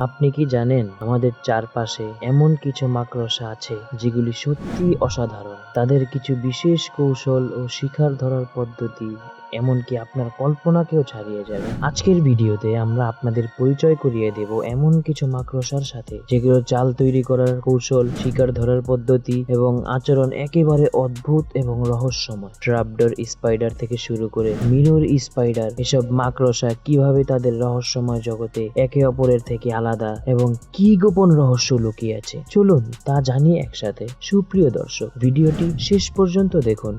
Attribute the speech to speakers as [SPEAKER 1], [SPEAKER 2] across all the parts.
[SPEAKER 1] আপনি কি জানেন আমাদের চারপাশে এমন কিছু মাকড়সা আছে যেগুলি সত্যিই অসাধারণ। তাদের কিছু বিশেষ কৌশল ও শিকার ধরার পদ্ধতি এমনকি আপনার কল্পনাকেও ছাড়িয়ে যাবে। আজকের ভিডিওতে আমরা আপনাদের পরিচয় করিয়ে দেব এমন কিছু মাকড়সার সাথে যেগুলো জাল তৈরি করার কৌশল, শিকার ধরার পদ্ধতি এবং আচরণ একেবারে অদ্ভুত এবং রহস্যময়। ট্র্যাপডোর স্পাইডার থেকে শুরু করে মিরর স্পাইডার, এসব মাকড়সা কিভাবে তাদের রহস্যময় জগতে একে অপরের থেকে আলাদা এবং কি গোপন রহস্য লুকিয়ে আছে, চলুন তা জানি একসাথে। সুপ্রিয় দর্শক, ভিডিওটি শেষ পর্যন্ত দেখুন।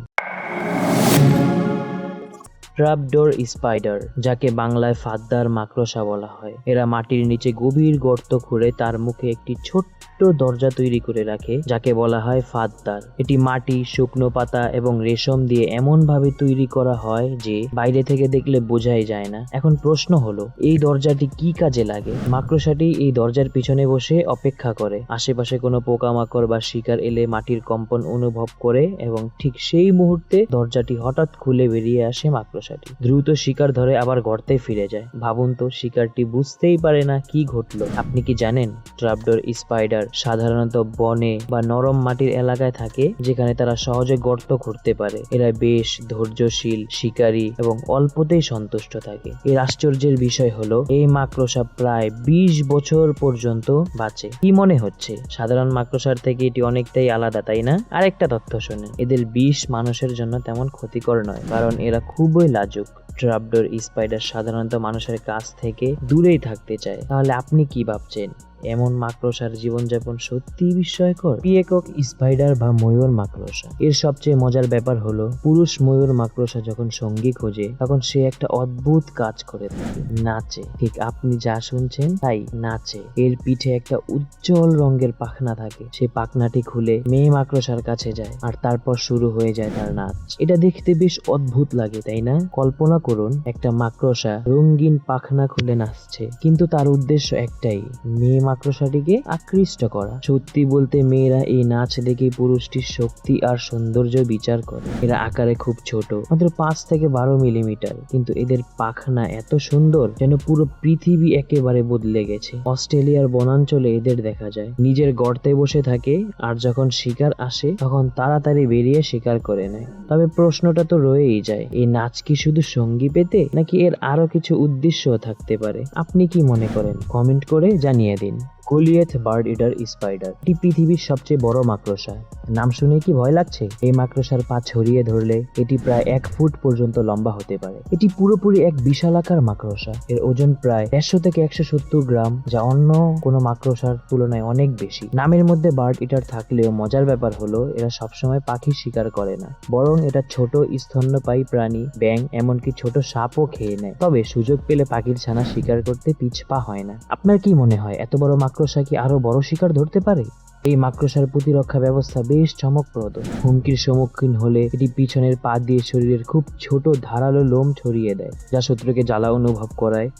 [SPEAKER 1] ট্র্যাপডোর স্পাইডার, যাকে বাংলায় ফাঁদদার মাকড়সা বলা হয়, এরা মাটির নিচে গভীর গর্ত খুঁড়ে তার মুখে একটি ছোট্ট দরজা তৈরি করে রাখে, যাকে বলা হয় ফাঁদদার। এটি মাটি, শুকনো পাতা এবং রেশম দিয়ে এমন ভাবে তৈরি করা হয় যে বাইরে থেকে দেখলে বোঝাই যায় না। এখন প্রশ্ন হলো, এই দরজাটি কি কাজে লাগে? মাকড়সাটি এই দরজার পিছনে বসে অপেক্ষা করে, আশেপাশে কোনো পোকামাকড় বা শিকার এলে মাটির কম্পন অনুভব করে এবং ঠিক সেই মুহূর্তে দরজাটি হঠাৎ খুলে বেরিয়ে আসে মাকড়সাটি। দ্রুত শিকার ধরে আবার গর্তে ফিরে যায়। ভাবুন তো, শিকারটি বুঝতেই পারে না কি ঘটলো। আপনি কি জানেন ট্র্যাপডোর স্পাইডার সাধারণত বনে বা নরম মাটির এলাকায় থাকে, যেখানে তারা সহজে গর্ত খুঁড়তে পারে। এরা বেশ ধৈর্যশীল শিকারী এবং অল্পতেই সন্তুষ্ট থাকে। এর আশ্চর্যের বিষয় হলো, এই মাকড়সা প্রায় 20 বছর পর্যন্ত বাঁচে। কি মনে হচ্ছে সাধারণ মাকড়সার থেকে এটি অনেকটাই আলাদা, তাই না? আরেকটা তথ্য শুনেন, এদের বিষ মানুষের জন্য তেমন ক্ষতিকর নয়, কারণ এরা খুবই লাজুক। ট্র্যাপডোর স্পাইডার সাধারণত মানুষের কাছ থেকে দূরেই থাকতে চায়। তাহলে আপনি কি ভাবছেন, এমন মাকড়সার জীবনযাপন সত্যি বিস্ময়কর? পিএকক স্পাইডার বা ময়ূর মাকড়সা, এর সবচেয়ে মজার ব্যাপার হলো, পুরুষ ময়ূর মাকড়সা যখন সঙ্গী খোঁজে তখন সে একটা অদ্ভুত কাজ করে থাকে, নাচে। ঠিক আপনি যা শুনছেন তাই, নাচে। এর পিঠে একটা উজ্জ্বল রঙের পাখনা থাকে। সে পাখনাটি খুলে মেয়ে মাকড়সার কাছে যায় আর তারপর শুরু হয়ে যায় তার নাচ। এটা দেখতে বেশ অদ্ভুত লাগে, তাই না? কল্পনা করুন, একটা মাকড়সা রঙিন পাখনা খুলে নাচছে, কিন্তু তার উদ্দেশ্য একটাই, মেয়ে মাকড়সাটিকে আকৃষ্ট করা। সত্যি বলতে, মেয়েরা এই নাচ দেখে পুরুষটির শক্তি আর সৌন্দর্য বিচার করে। এরা আকারে খুব ছোট, মাত্র 5 থেকে 12 মিলিমিটার, কিন্তু এদের পাখনা এত সুন্দর যেন পুরো পৃথিবী একেবারে বদলে গেছে। অস্ট্রেলিয়ার বনাঞ্চলে এদের দেখা যায়। নিজের গর্তে বসে থাকে আর যখন শিকার আসে তখন তাড়াতাড়ি বেরিয়ে শিকার করে নেয়। তবে প্রশ্নটা তো রয়েই যায়, এই নাচ কি শুধু সঙ্গী পেতে, নাকি এর আরো কিছু উদ্দেশ্য থাকতে পারে? আপনি কি মনে করেন? কমেন্ট করে জানিয়ে দিন। গলিয়েথ বার্ড ইটার স্পাইডার, এটি পৃথিবীর সবচেয়ে বড় মাকড়সা। নাম শুনে কি ভয় লাগছে? এই মাকড়সার পা ছড়িয়ে ধরলে এটি প্রায় 1 ফুট পর্যন্ত লম্বা হতে পারে। এটি পুরোপুরি এক বিশালাকার মাকড়সা। এর ওজন প্রায় 150 থেকে 170 গ্রাম, যা অন্য কোনো মাকড়সার তুলনায় অনেক বেশি। নামের মধ্যে বার্ড ইটার থাকলেও মজার ব্যাপার হলো, এরা সবসময় পাখি শিকার করে না, বরং এটা ছোট স্তন্যপায়ী প্রাণী, ব্যাঙ, এমনকি ছোট সাপও খেয়ে নেয়। তবে সুযোগ পেলে পাখির ছানা শিকার করতে পিছপা হয় না। আপনার কি মনে হয়, এত বড় মাকড়সা কি আরো বড় শিকার ধরতে পারে? এই মাকড়সার প্রতিরক্ষা ব্যবস্থা বেশ চমকপ্রদ। হুমকির সম্মুখীন হলে এটি পিছনের পা দিয়ে শরীরের খুব ছোট ধারালো লোম ছড়িয়ে দেয়, যা শত্রুকে জ্বালা অনুভব করায়।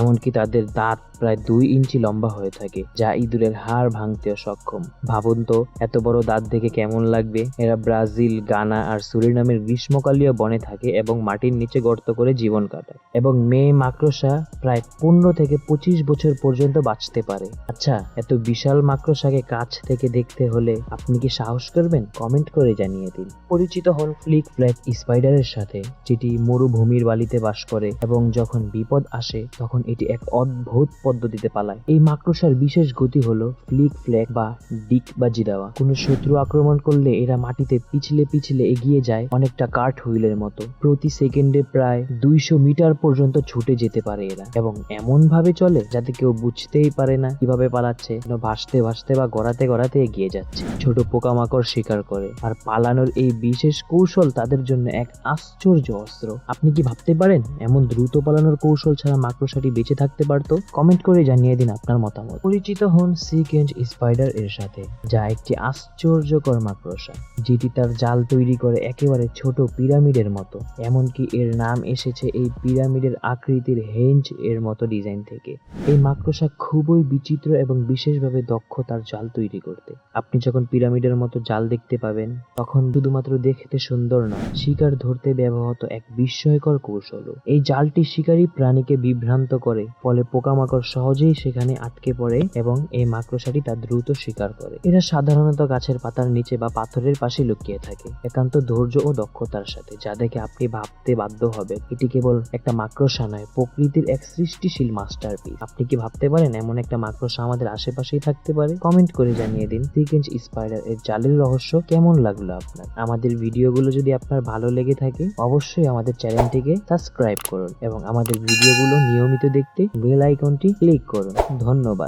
[SPEAKER 1] এমনকি তাদের দাঁত প্রায় 2 ইঞ্চি লম্বা হয়ে থাকে, যা ইঁদুরের হাড় ভাঙতেও সক্ষম। ভাবুন তো, এত বড় দাঁত দেখে কেমন লাগবে? এরা ব্রাজিল, গানা আর সুরিনামের গ্রীষ্মকালীয় বনে থাকে এবং মাটির নিচে গর্ত করে জীবন কাটায়। এবং মেয়ে মাকড়সা প্রায় 15 থেকে 25 বছর পর্যন্ত বাঁচতে পারে। আচ্ছা, এত বিশাল মাকড়সাকে কাছ থেকে দেখতে হলে আপনি কি সাহস করবেন? কমেন্ট করে জানিয়ে দিন। পরিচিত হন ফ্লিক ফ্ল্যাগ স্পাইডারের সাথে, যেটি মরুভূমির বালিতে বাস করে এবং যখন বিপদ আসে তখন এটি এক অদ্ভুত পদ্ধতিতে পালায়। এই মাকড়সার বিশেষ গতি হলো ফ্লিক ফ্ল্যাগ বা ডিগবাজি দেওয়া। কোনো শত্রু আক্রমণ করলে এরা মাটিতে পিছলে পিছলে এগিয়ে যায়, অনেকটা কার্ট হুইলের মতো। প্রতি সেকেন্ডে প্রায় 200 মিটার পর্যন্ত ছুটে যেতে পারে এরা, এবং এমন ভাবে চলে যাতে কেউ বুঝতেই পারে না কিভাবে পালাচ্ছে, ভাসতে ভাসতে বা গড়াতে গড়াতে এগিয়ে যাচ্ছে। ছোট পোকামাকড় শিকার করে, আর পালানোর এই বিশেষ কৌশল তাদের জন্য এক আশ্চর্য অস্ত্র। আপনি কি ভাবতে পারেন, এমন দ্রুত পালানোর কৌশল ছাড়া মাকড়সাটি বেঁচে থাকতে পারতো? কমেন্ট করে জানিয়ে দিন আপনার মতামত। পরিচিত হন সি কেঞ্জ স্পাইডার এর সাথে, যা একটি আশ্চর্যকর মাকড়সা, যেটি তার জাল তৈরি করে একেবারে ছোট পিরামিডের মতো। এমনকি এর নাম এসেছে এই পিরামিডের আকৃতির হেঞ্জ এর মতো ডিজাইন থেকে। এই মাকড়সা খুবই বিচিত্র এবং বিশেষভাবে দক্ষ তার জাল তৈরি করতে। আপনি যখন পিরামিডের মতো জাল দেখতে পাবেন, তখন শুধুমাত্র দেখতে সুন্দর নয়, শিকার ধরতে ব্যবহৃত এক বিস্ময়কর কৌশল। এই জালটি শিকারী প্রাণীকে বিভ্রান্ত করে, ফলে পোকামাকড় সহজেই সেখানে আটকে পড়ে এবং এই মাকড়সাটি তা দ্রুত শিকার করে। এরা সাধারণত গাছের পাতার নিচে বা পাথরের পাশে লুকিয়ে থাকে, একান্ত ধৈর্য ও দক্ষতার সাথে, যা দেখে আপনি ভাবতে বাধ্য হবেন এটি কেবল একটা মাকড়সা নয়, প্রকৃতির এক সৃষ্টিশীল মাস্টারপিস। আপনি কি ভাবতে পারেন এমন একটা মাকড়সা আমাদের আশেপাশেই থাকতে পারে? কমেন্ট করে জানিয়ে দিন 3 ইঞ্চ স্পাইডার এর জালের রহস্য কেমন লাগলো আপনার। আমাদের ভিডিওগুলো যদি আপনার ভালো লেগে থাকে অবশ্যই আমাদের চ্যানেলটিকে সাবস্ক্রাইব করুন এবং আমাদের ভিডিওগুলো নিয়মিত দেখতে বেল আইকনটি ক্লিক করুন। ধন্যবাদ।